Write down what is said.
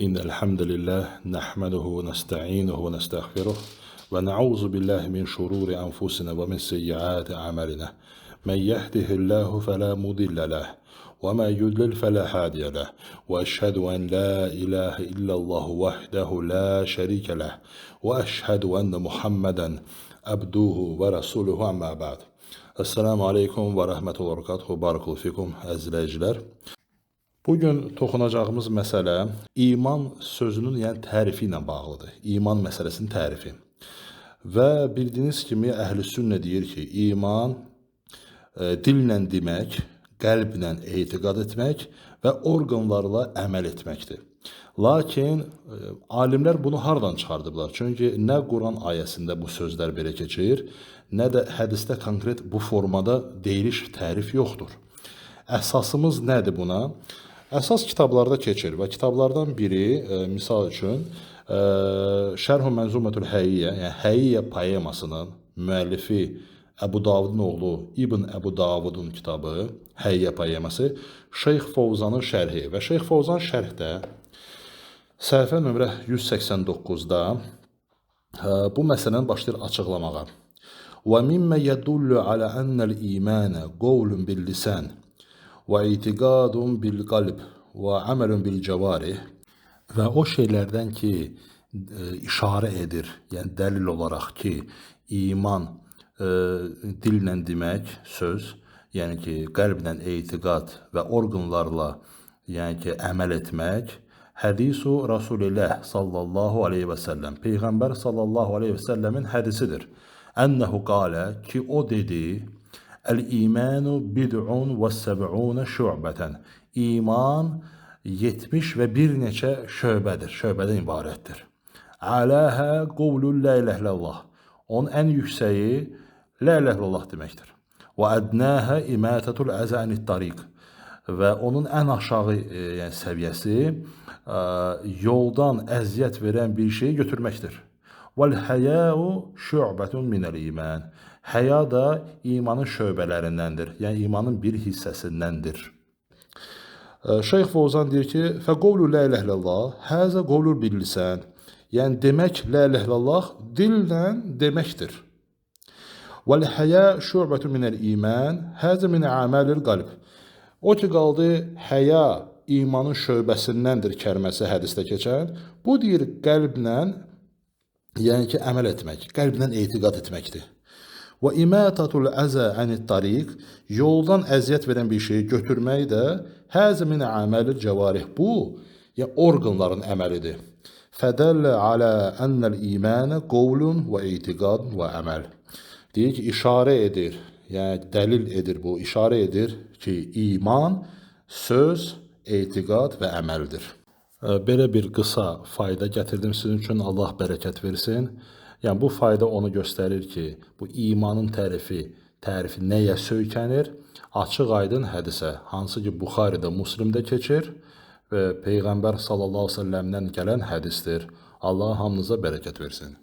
إن الحمد لله نحمده ونستعينه ونستغفره ونعوذ بالله من شرور أنفسنا ومن سيئات أعمالنا. من يهده الله فلا مضل له وما يضلل فلا هادي له، وأشهد أن لا إله إلا الله وحده لا شريك له، وأشهد أن محمدا عبده ورسوله. أما بعد. Esselamu Aleyküm ve Rahmetullahi ve Berekatuhu. Barakallahu fikum əzizləyicilər. Bugün toxunacağımız məsələ iman sözünün, yəni tərifi ilə bağlıdır. İman məsələsinin tərifi. Və bildiyiniz kimi əhl-i sünnə deyir ki, iman dillə demək, qəlblə etiqad etmək və orqanlarla əməl etməkdir. Lakin alimlər bunu hardan çıxardıblar? Çünki nə Quran ayəsində bu sözlər belə keçir, nə də hədisdə konkret bu formada deyiliş, tərif yoxdur. Əsasımız nədir buna? Əsas kitablarda keçir və kitablardan biri, misal üçün, Şərh-ü Mənzumətul Həyyə, yəni Həyyə poemasının müəllifi Əbu Davudun oğlu İbn Əbu Davudun kitabı, Həyyə poeması, Şeyx Fovzanın şərhi və Şeyx Fovzan şərhdə səhifə nömrə 189-da bu məsələni başlayır açıqlamağa. وَمِمَّ يَدُلُّ عَلَى أَنَّ الْإِيمَانَ قَوْلٌ بِاللِّسَانِ وَاِعْتِقَادٌ بِالْقَلْبِ وَعَمَلٌ بِالْجَوَارِحِ. Və o şeylərdən ki, işarə edir, yəni dəlil olaraq ki, iman dillə demək, söz, yəni ki, qəlblə etiqad və orqanlarla, yəni ki, əməl etmək, hədisu Rasulillah sallallahu aleyhi və səlləm, Peyğəmbər sallallahu aleyhi və səlləmin hədisidir. Ənəhu qalə ki, o dedi, Əl-imanu bid'un və səb'unə şü'bətən. İman 70 və bir neçə şöbədir, şöbədən ibarətdir. Ələhə qovlul la ilahe illallah. Onun ən yüksəyi la ilahe illallah deməkdir. Və ədnəhə imətətul əzənit tariq. Və onun ən aşağı yəni, səviyyəsi yoldan əziyyət verən bir şeyi götürməkdir. Vəl-həyəu şü'bətun minəl-iman. Həya da imanın şöbələrindəndir, yəni imanın bir hissəsindəndir. Şeyx Fovzan deyir ki, fəqovlu la ilahe illallah, həzə qovlul bil-lisan. Yəni demək la ilahe illallah dillə deməkdir. Vəl-həyə şü'bətun minəl-iman, həzə min əməlil qalb. O ki qaldı, həya imanın şöbəsindəndir kəlməsi hədisdə keçən. Bu deyir qəlblə, yəni ki, əməl etmək, qəlblə etiqad etməkdir. Və imatatul əzə anit tariq, yoldan əziyyət verən bir şeyi götürmək də həzə min əməlil cəvarih. Bu, yəni orqanların əməlidir. Fədəllə alə ennəl imanə qovlun və etiqad və əməl. Deyir ki, işarə edir, yəni dəlil edir bu, işarə edir ki, iman söz, etiqad və əməldir. Belə bir qısa fayda gətirdim sizin üçün, Allah bərəkət versin. Yəni bu fayda onu göstərir ki, bu imanın tərifi nəyə söykənir? Açıq aydın hədisə, hansı ki Buxaridə, Müslimdə keçir və Peyğəmbər sallallahu aleyhi ve sellemdən gələn hədisdir. Allah hamınıza bərəkət versin.